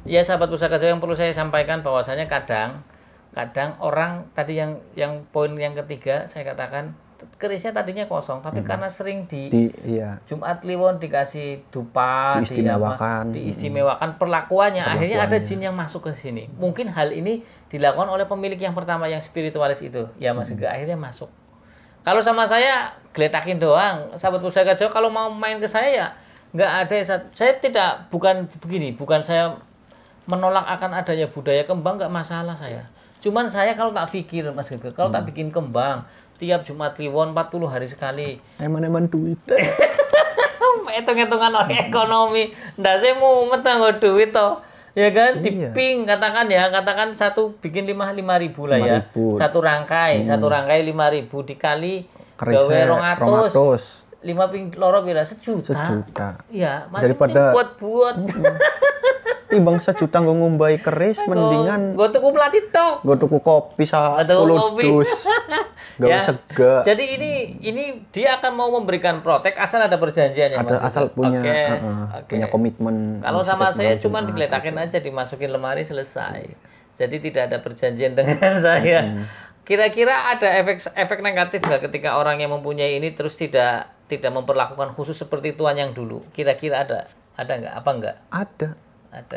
Ya sahabat pusaka Jawa, yang perlu saya sampaikan bahwasanya kadang orang tadi yang poin yang ketiga saya katakan kerisnya tadinya kosong, tapi karena sering iya. Jumat Kliwon dikasih dupa, diistimewakan perlakuannya, akhirnya ada jin yang masuk ke sini. Mungkin hal ini dilakukan oleh pemilik yang pertama yang spiritualis itu, ya Mas Gege, akhirnya masuk. Kalau sama saya geletakin doang, sahabat pusaka Jawa, kalau mau main ke saya ya nggak ada. Saya bukan saya menolak akan adanya budaya kembang, nggak masalah saya. Cuman saya kalau tak pikir Mas Gege, kalau tak bikin kembang tiap Jumat Kliwon 40 hari sekali. Eman-eman duit. Hitung-hitungan orang ekonomi. Ndak saya mumet nggo duit toh. Ya kan, diping katakan satu bikin 5.000 lah ya. Satu rangkai 5.000 dikali gawe 200. 5 ping loro pira? Sejuta. Iya, masih buat Timbang sejuta nggo ngumbai keris mendingan nggo tuku pelatih tok. Nggo tuku kopi 10 dus. Gak sega. Jadi ini dia akan mau memberikan protek asal ada perjanjiannya. Asal punya punya komitmen. Kalau sama saya cuma digeletakin aja, dimasukin lemari, selesai. Jadi tidak ada perjanjian dengan saya. Kira-kira ada efek negatif nggak ketika orang yang mempunyai ini terus tidak memperlakukan khusus seperti tuan yang dulu? Kira-kira ada nggak? Apa nggak? Ada.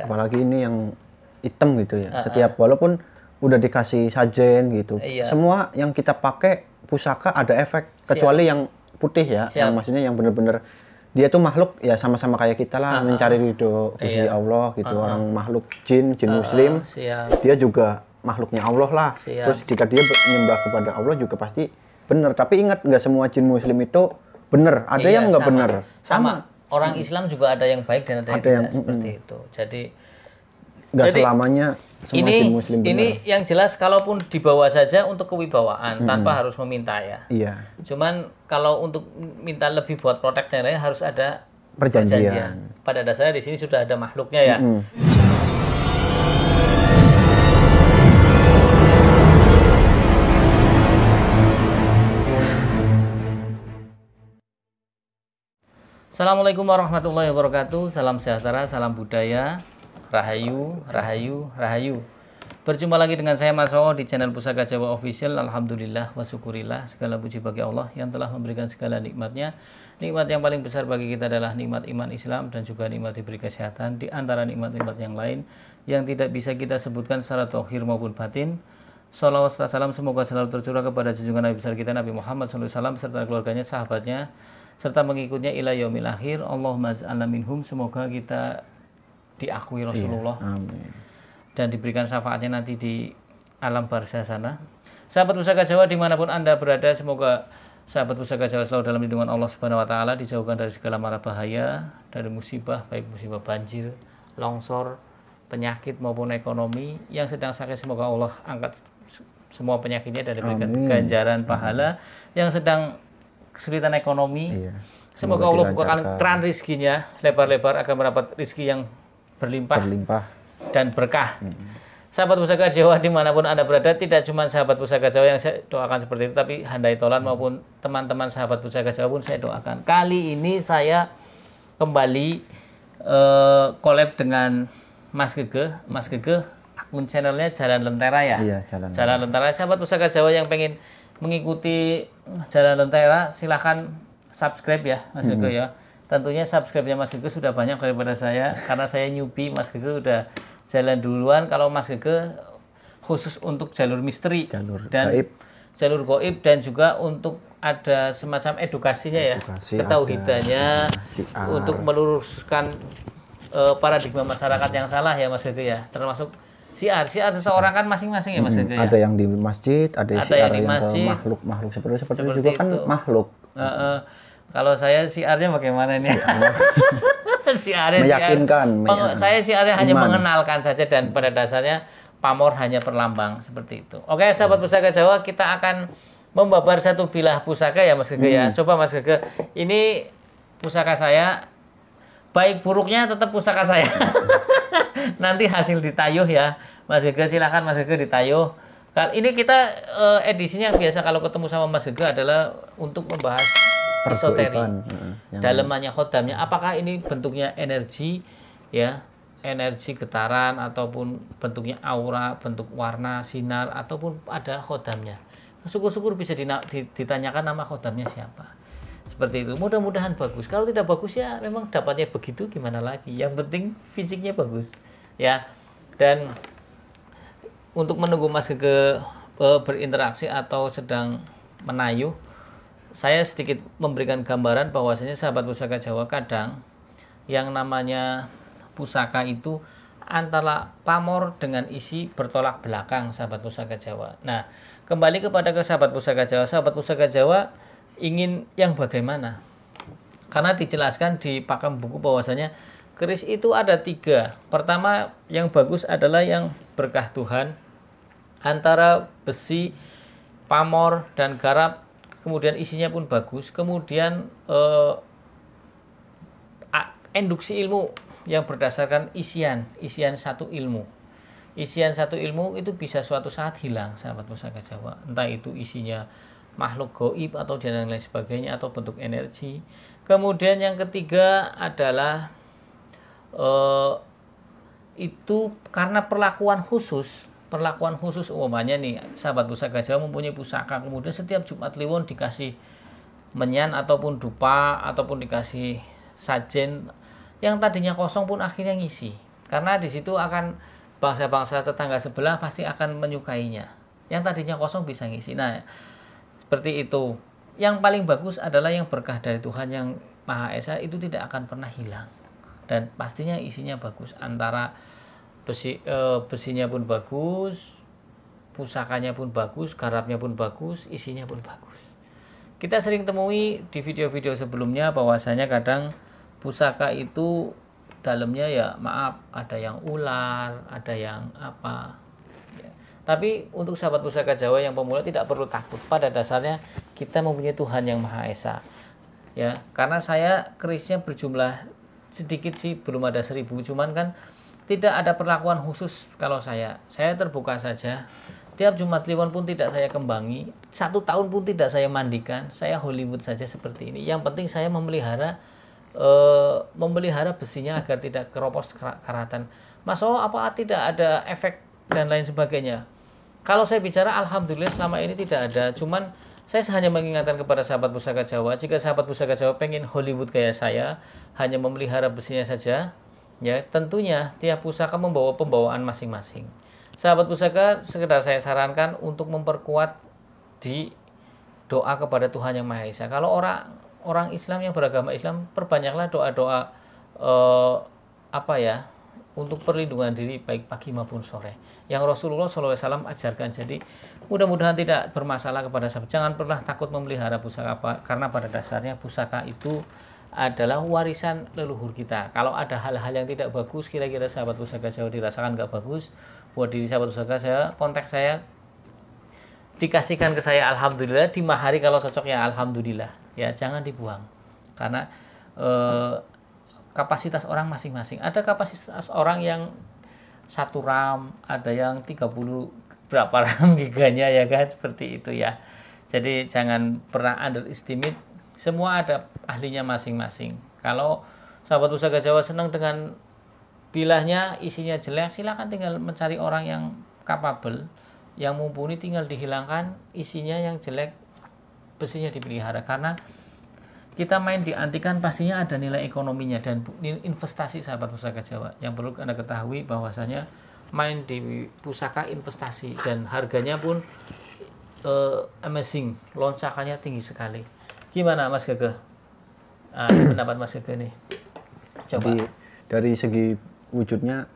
Apalagi ini yang hitam gitu ya. Setiap walaupun udah dikasih sajen gitu. Iya. Semua yang kita pakai pusaka ada efek, kecuali yang putih ya, yang maksudnya yang bener-bener dia tuh makhluk ya sama-sama kayak kita lah, mencari ridho Gusti Allah gitu. Orang makhluk jin muslim. Dia juga makhluknya Allah lah. Terus jika dia menyembah kepada Allah juga pasti benar. Tapi ingat, nggak semua jin muslim itu benar. Ada yang nggak benar. Sama. Orang Islam juga ada yang baik dan ada yang tidak seperti itu. Nggak selamanya semua jin muslim benar. Ini yang jelas kalaupun dibawa saja untuk kewibawaan tanpa harus meminta ya. Iya. Cuman kalau untuk minta lebih buat protek dan lain harus ada perjanjian. Pada dasarnya di sini sudah ada makhluknya ya. Assalamualaikum warahmatullahi wabarakatuh. Salam sejahtera, salam budaya, rahayu, rahayu, rahayu. Berjumpa lagi dengan saya Mas Oo di channel Pusaka Jawa Official. Alhamdulillah wa syukurillah, segala puji bagi Allah yang telah memberikan segala nikmatnya. Nikmat yang paling besar bagi kita adalah nikmat iman Islam dan juga nikmat diberi kesehatan, di antara nikmat-nikmat yang lain yang tidak bisa kita sebutkan secara zahir maupun batin. Shalawat serta salam semoga selalu tercurah kepada junjungan Nabi besar kita Nabi Muhammad SAW serta keluarganya, sahabatnya, serta mengikutnya ila yaumil akhir. Allahumma ja'alna minhum, semoga kita diakui Rasulullah. Amin. Dan diberikan syafaatnya nanti di alam barzah sana. Sahabat Pusaka Jawa dimanapun Anda berada, semoga sahabat Pusaka Jawa selalu dalam lindungan Allah Subhanahu wa Ta'ala, dijauhkan dari segala mara bahaya, dari musibah, baik musibah banjir, longsor, penyakit maupun ekonomi. Yang sedang sakit semoga Allah angkat semua penyakitnya dan diberikan ganjaran pahala. Yang sedang kesulitan ekonomi, semoga Allah bukakan keran rizkinya lebar-lebar agar mendapat rizki yang berlimpah dan berkah. Sahabat Pusaka Jawa dimanapun Anda berada, tidak cuma sahabat Pusaka Jawa yang saya doakan seperti itu, tapi handai tolan maupun teman-teman sahabat Pusaka Jawa pun saya doakan. Kali ini saya kembali collab dengan Mas Gege. Mas Gege akun channelnya Jalan Lentera ya. Iya, Jalan Lentera. Sahabat Pusaka Jawa yang pengen mengikuti Jalan Lentera silahkan subscribe ya Mas Gege ya. Tentunya subscribe-nya Mas Gege sudah banyak daripada saya, karena saya newbie. Mas Gege udah jalan duluan. Kalau Mas Gege khusus untuk jalur misteri, jalur gaib dan juga untuk ada semacam edukasinya ya, ketauhidannya, untuk meluruskan paradigma masyarakat yang salah ya Mas Gege ya, termasuk siar seseorang kan masing-masing ya Mas Gege ya. Ada yang di masjid, ada siar yang ke makhluk seperti itu juga kan makhluk. Kalau saya siarnya bagaimana nih? Siarnya meyakinkan. Saya siarnya hanya mengenalkan saja, dan pada dasarnya pamor hanya perlambang seperti itu. Oke, sahabat Pusaka Jawa, kita akan membabar satu bilah pusaka ya Mas Gege ya. Coba Mas Gege, ini pusaka saya, baik buruknya tetap pusaka saya. Nanti hasil ditayuh ya Mas Gege, silakan Mas Gege ditayuh. Ini kita edisinya biasa kalau ketemu sama Mas Gege adalah untuk membahas esoteri, dalemannya khodamnya, apakah ini bentuknya energi ya, energi getaran ataupun bentuknya aura, bentuk warna, sinar ataupun ada khodamnya. Syukur-syukur bisa ditanyakan nama khodamnya siapa. Seperti itu. Mudah-mudahan bagus. Kalau tidak bagus ya memang dapatnya begitu, gimana lagi. Yang penting fisiknya bagus. Ya. Dan untuk menunggu Mas Gege berinteraksi atau sedang menayuh, saya sedikit memberikan gambaran bahwasanya sahabat pusaka Jawa kadang yang namanya pusaka itu antara pamor dengan isi bertolak belakang sahabat pusaka Jawa. Nah, kembali kepada sahabat pusaka Jawa. Sahabat pusaka Jawa ingin yang bagaimana? Karena dijelaskan di pakem buku bahwasanya keris itu ada 3. Pertama yang bagus adalah yang berkah Tuhan, antara besi, pamor dan garap, kemudian isinya pun bagus. Kemudian induksi ilmu yang berdasarkan isian satu ilmu. Isian satu ilmu itu bisa suatu saat hilang sahabat pusaka Jawa. Entah itu isinya makhluk gaib atau dan lain sebagainya atau bentuk energi. Kemudian yang ketiga adalah itu karena perlakuan khusus umpamanya nih sahabat pusaka Jawa mempunyai pusaka, kemudian setiap Jumat Kliwon dikasih menyan ataupun dupa ataupun dikasih sajen yang tadinya kosong pun akhirnya ngisi, karena di situ akan bangsa-bangsa tetangga sebelah pasti akan menyukainya. Yang tadinya kosong bisa ngisi. Nah, seperti itu. Yang paling bagus adalah yang berkah dari Tuhan yang Maha Esa, itu tidak akan pernah hilang. Dan pastinya isinya bagus. Antara besinya pun bagus, pusakanya pun bagus, garapnya pun bagus, isinya pun bagus. Kita sering temui di video-video sebelumnya bahwasanya kadang pusaka itu dalamnya ya maaf ada yang ular, ada yang apa ya. Tapi untuk sahabat pusaka Jawa yang pemula tidak perlu takut. Pada dasarnya kita mempunyai Tuhan yang Maha Esa ya. Karena saya kerisnya berjumlah sedikit sih, belum ada 1000, cuman kan tidak ada perlakuan khusus. Kalau saya terbuka saja. Tiap Jumat Kliwon pun tidak saya kembangi, 1 tahun pun tidak saya mandikan, saya Hollywood saja seperti ini. Yang penting saya memelihara besinya agar tidak keropos karatan. Mas, apa tidak ada efek dan lain sebagainya? Kalau saya bicara alhamdulillah selama ini tidak ada. Cuman saya hanya mengingatkan kepada sahabat pusaka Jawa, jika sahabat pusaka Jawa pengen Hollywood kayak saya, hanya memelihara besinya saja, ya tentunya tiap pusaka membawa pembawaan masing-masing. Sahabat pusaka, sekedar saya sarankan untuk memperkuat di doa kepada Tuhan yang Maha Esa. Kalau orang Islam yang beragama Islam, perbanyaklah doa-doa untuk perlindungan diri baik pagi maupun sore yang Rasulullah SAW ajarkan. Jadi mudah-mudahan tidak bermasalah kepada sahabat. Jangan pernah takut memelihara pusaka, karena pada dasarnya pusaka itu adalah warisan leluhur kita. Kalau ada hal-hal yang tidak bagus, kira-kira sahabat pusaka Jawa dirasakan nggak bagus buat diri sahabat pusaka saya, kontak saya, dikasihkan ke saya, alhamdulillah, dimahari kalau cocok ya alhamdulillah. Ya jangan dibuang, karena kapasitas orang masing-masing. Ada kapasitas orang yang 1 RAM, ada yang 30 berapa RAM giganya ya kan, seperti itu ya. Jadi jangan pernah underestimate, semua ada ahlinya masing-masing. Kalau sahabat pusaka Jawa senang dengan bilahnya isinya jelek, silakan tinggal mencari orang yang capable, yang mumpuni, tinggal dihilangkan isinya yang jelek, besinya dipelihara. Karena kita main di antikan pastinya ada nilai ekonominya dan investasi sahabat pusaka Jawa. Yang perlu Anda ketahui bahwasanya main di pusaka investasi dan harganya pun amazing, loncakannya tinggi sekali. Gimana Mas Gege? Pendapat Mas Gege nih? Coba. Jadi, dari segi wujudnya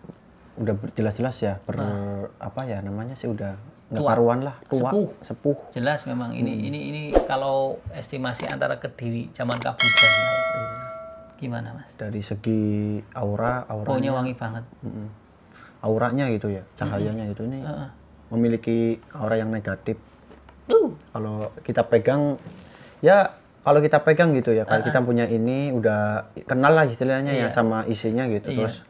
udah jelas-jelas ya, udah nggak karuan lah, tua, sepuh. Jelas memang ini kalau estimasi antara Kediri zaman Kabudan. Gimana Mas? Dari segi auranya baunya wangi banget. Auranya gitu ya, cahayanya gitu ini memiliki aura yang negatif. Kalau kita pegang gitu ya, kalau kita punya ini udah kenal lah istilahnya ya sama isinya gitu. Terus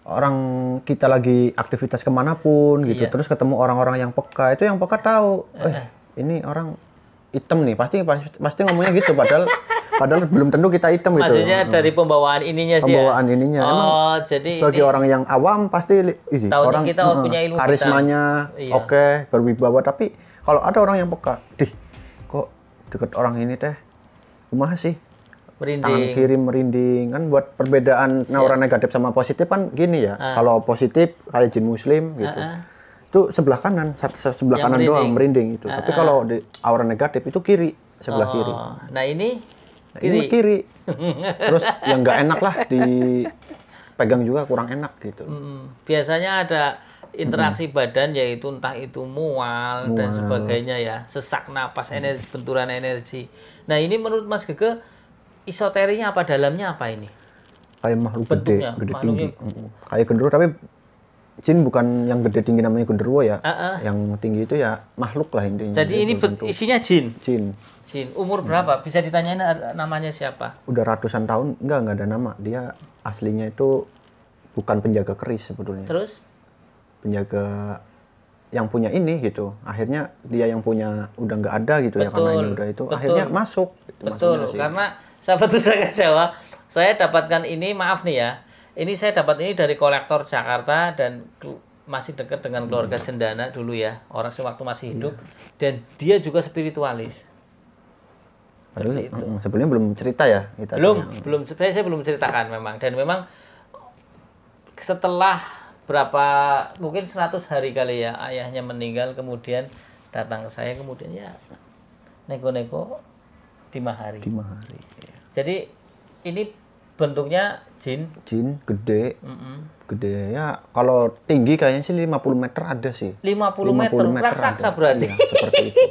orang kita lagi aktivitas kemanapun gitu, terus ketemu orang-orang yang peka, itu yang peka tahu, ini orang hitam nih, pasti ngomongnya gitu, padahal Padahal belum tentu kita hitam gitu. Maksudnya dari pembawaan ininya sih. Pembawaan ininya. Oh, jadi bagi orang yang awam pasti orang kita punya ilmu karismanya oke, berwibawa, tapi kalau ada orang yang peka, kok deket orang ini teh kumaha sih? Merinding. Tangan kiri merinding kan, buat perbedaan aura negatif sama positif kan gini ya. Kalau positif kayak jin muslim gitu. Itu sebelah kanan, sebelah yang kanan merinding. doang merinding itu. Tapi kalau di aura negatif itu kiri, sebelah kiri. Nah, ini kiri. Terus yang nggak enak lah dipegang juga kurang enak gitu. Biasanya ada interaksi badan, yaitu entah itu mual dan sebagainya ya, sesak napas, energi, benturan energi. Nah, ini menurut Mas Gege esoterinya apa, dalamnya apa ini? Kayak makhluk gede tinggi. Kayak genderuwo, tapi jin bukan yang gede tinggi namanya genderuwo ya. Yang tinggi itu ya makhluk lah intinya. Jadi ini isinya jin. Jin. Umur berapa? Bisa ditanyain namanya siapa? Udah ratusan tahun, enggak ada nama. Dia aslinya itu bukan penjaga keris sebetulnya. Terus? Penjaga yang punya ini gitu. Akhirnya dia yang punya udah nggak ada gitu. Betul, ya, karena ini udah itu. Betul. Akhirnya masuk. Gitu, betul, karena sahabat Pusaka Jawa, saya dapatkan ini, maaf nih ya. Ini saya dapat ini dari kolektor Jakarta dan masih dekat dengan keluarga Cendana dulu ya. Orang sewaktu masih hidup. Dan dia juga spiritualis. Padahal sebelumnya belum cerita ya kita. Belum saya belum ceritakan memang, dan memang setelah berapa mungkin 100 hari kali ya ayahnya meninggal, kemudian datang ke saya, kemudian ya neko-neko di mahari. Jadi ini bentuknya jin gede. Gede ya, kalau tinggi kayaknya sih 50 meter ada sih. 50 meter raksasa berarti. Iya, seperti itu.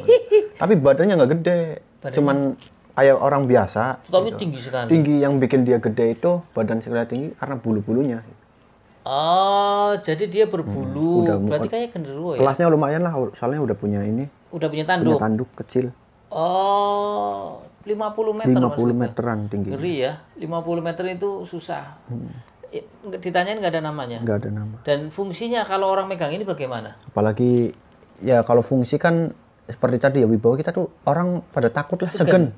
Tapi badannya nggak gede. Cuman kayak orang biasa. Tapi gitu. tinggi sekali. Tinggi, yang bikin dia gede itu badan sekali tinggi karena bulu-bulunya. Oh, jadi dia berbulu. Berarti kayak genderuwo ya. Kelasnya lumayan lah, soalnya udah punya ini. Udah punya tanduk. Punya tanduk kecil. Oh, 50 meter. 50 meteran tinggi. Ngeri ya. 50 meter itu susah. Ditanyain nggak ada namanya? Nggak ada nama. Dan fungsinya kalau orang megang ini bagaimana? Apalagi ya kalau fungsi kan seperti tadi ya, wibawa kita tuh orang pada takut lah, segen.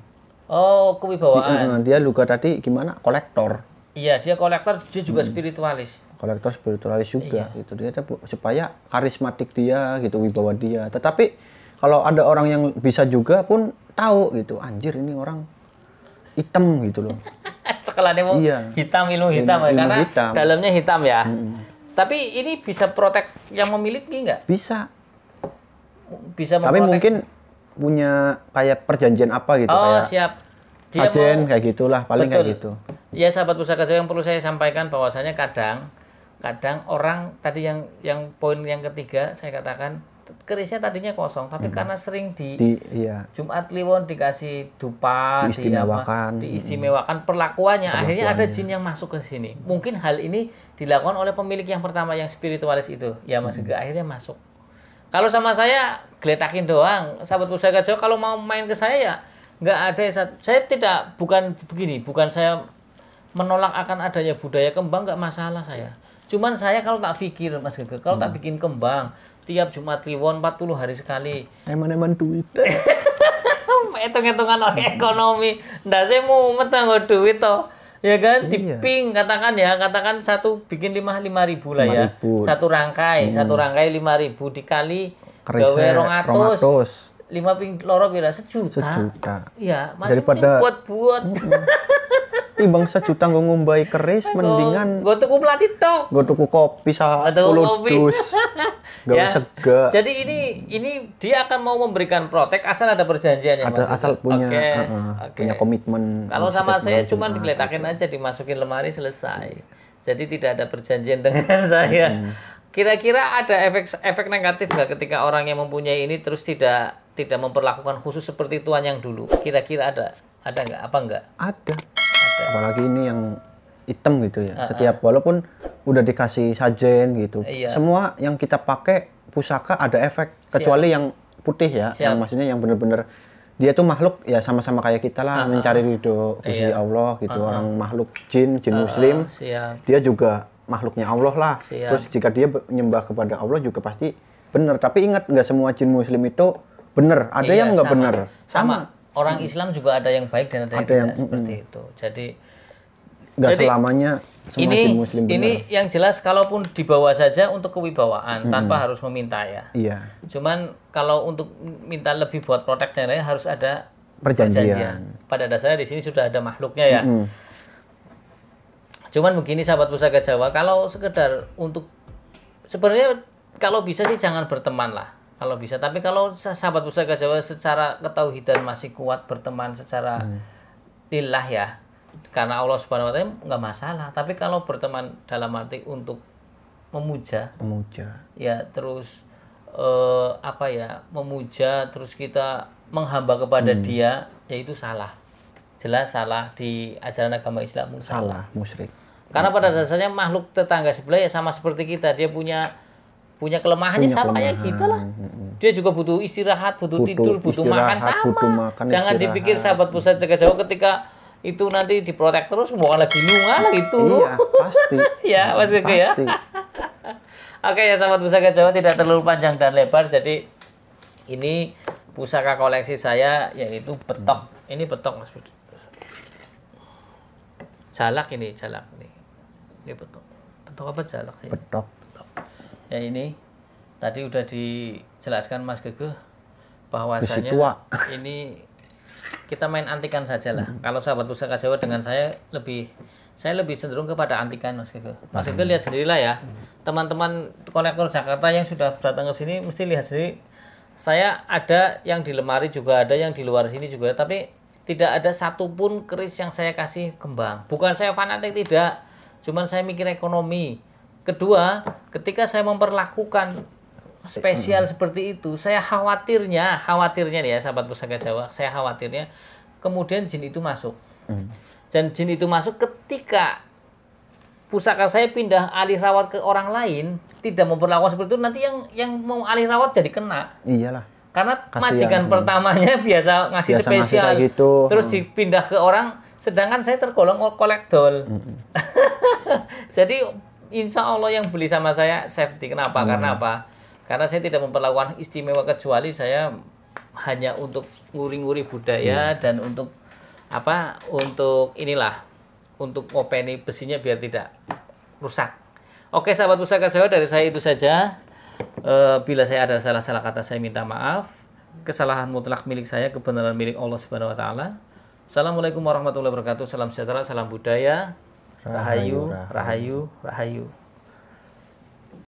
Oh, kewibawaan. Dia juga tadi gimana? Kolektor. Iya, dia kolektor, dia juga spiritualis. Kolektor spiritualis juga gitu. Dia supaya karismatik dia gitu, wibawa dia. Tetapi kalau ada orang yang bisa juga pun tahu gitu, anjir ini orang hitam gitu loh. Sekelah demo hitam, ilmu hitam ya, karena hitam. Dalamnya hitam ya. Tapi ini bisa protek yang memiliki nggak? Bisa memprotek. Tapi mungkin punya kayak perjanjian apa gitu, kayak siap. Sajen kayak gitulah, paling kayak gitu. Ya, sahabat Pusaka Jawa, yang perlu saya sampaikan bahwasanya kadang orang tadi yang poin yang ketiga saya katakan, kerisnya tadinya kosong, tapi karena sering Jumat Kliwon dikasih dupa, diistimewakan perlakuannya, akhirnya ada jin yang masuk ke sini. Mungkin hal ini dilakukan oleh pemilik yang pertama yang spiritualis itu, ya Mas Gege, akhirnya masuk. Kalau sama saya geletakin doang, sahabat Pusaka Jawa, kalau mau main ke saya ya nggak ada. Saya bukan saya menolak akan adanya budaya kembang, nggak masalah saya. Cuman saya kalau tak pikir Mas Gege, kalau tak bikin kembang tiap Jumat Kliwon 40 hari sekali. Eman-eman duit. Hitung-hitungan orang ekonomi. Ndak saya mau nggo duit toh. Ya kan, diping katakan satu bikin 5.000 lah ya. Satu rangkai 5.000 dikali gawe 200. 5 ping loro pira? Sejuta. Iya, masih buat. Timbang sejuta ngombai keris, mendingan gue tuku pelatih tok. Gue tuku kopi 10 dus. Gak sega. Jadi ini dia akan mau memberikan protek asal ada perjanjian ya, Mas. Asal punya punya komitmen. Kalau sama saya cuma digeletakin aja, dimasukin lemari, selesai. Jadi tidak ada perjanjian dengan saya. Kira-kira ada efek negatif nggak ketika orang yang mempunyai ini terus tidak memperlakukan khusus seperti tuan yang dulu? Kira-kira ada nggak? Apa nggak? Ada. Apalagi ini yang hitam gitu ya. Setiap walaupun udah dikasih sajen gitu, semua yang kita pakai pusaka ada efek, kecuali yang putih ya, yang maksudnya yang bener-bener dia tuh makhluk ya, sama-sama kayak kita lah, mencari ridho Gusti Allah gitu. Orang makhluk jin muslim, dia juga makhluknya Allah lah. Terus jika dia menyembah kepada Allah juga pasti benar. Tapi ingat, nggak semua jin muslim itu benar, ada yang nggak benar. Sama orang Islam juga ada yang baik dan ada yang tidak seperti itu. Jadi selamanya semua jin muslim benar. Ini yang jelas kalaupun dibawa saja untuk kewibawaan tanpa harus meminta ya. Iya. Cuman kalau untuk minta lebih buat protek dan lain harus ada perjanjian. Pada dasarnya di sini sudah ada makhluknya ya. Cuman begini sahabat Pusaka Jawa, kalau sekedar untuk sebenarnya kalau bisa sih jangan berteman lah. Kalau bisa, tapi kalau sahabat Pusaka Jawa secara ketauhidan masih kuat berteman secara lillah ya. Karena Allah Subhanahu wa taala nggak masalah, tapi kalau berteman dalam arti untuk memuja ya terus memuja terus kita menghamba kepada dia, ya itu salah, jelas salah di ajaran agama Islam, salah musyrik. Karena pada dasarnya makhluk tetangga sebelah ya sama seperti kita, dia punya kelemahannya sama kayak kita lah. Dia juga butuh istirahat, butuh tidur, butuh makan sama. Jangan dipikir sahabat Pusaka Jawa ketika itu nanti diprotek terus mau lagi nungal gitu. Iya, pasti. Ya, Mas Gege ya. Oke ya sahabat Pusaka Jawa, tidak terlalu panjang dan lebar. Jadi ini pusaka koleksi saya yaitu betok. Ini betok Mas. Jalak ini. Ini betok. Betok apa jalak sih? Betok. Ya ini tadi udah dijelaskan Mas Gege bahwasanya ini kita main antikan saja lah. Kalau sahabat Pusaka Jawa dengan saya lebih cenderung kepada antikan Mas Gege. Mas Gege lihat sendirilah ya. Teman-teman kolektor Jakarta yang sudah datang ke sini mesti lihat sendiri. Saya ada yang di lemari juga ada, yang di luar sini juga, tapi tidak ada satupun keris yang saya kasih kembang. Bukan saya fanatik, tidak. Cuman saya mikir ekonomi. Kedua, ketika saya memperlakukan spesial seperti itu, saya khawatirnya nih ya sahabat Pusaka Jawa, saya khawatirnya kemudian jin itu masuk. Dan jin itu masuk ketika pusaka saya pindah alih rawat ke orang lain, tidak memperlakukan seperti itu, nanti yang mau alih rawat jadi kena. Iyalah. Karena majikan pertamanya biasa ngasih spesial, gitu. Terus dipindah ke orang, sedangkan saya tergolong kolektor. Jadi insya Allah yang beli sama saya safety. Kenapa? Karena apa? Karena saya tidak memperlakukan istimewa, kecuali saya hanya untuk nguri-nguri budaya dan untuk untuk ngopeni besinya biar tidak rusak. Oke sahabat Pusaka Jawa, dari saya itu saja. Bila saya ada salah kata saya minta maaf. Kesalahan mutlak milik saya, kebenaran milik Allah Subhanahu wa taala. Assalamualaikum warahmatullahi wabarakatuh. Salam sejahtera, salam budaya. Rahayu.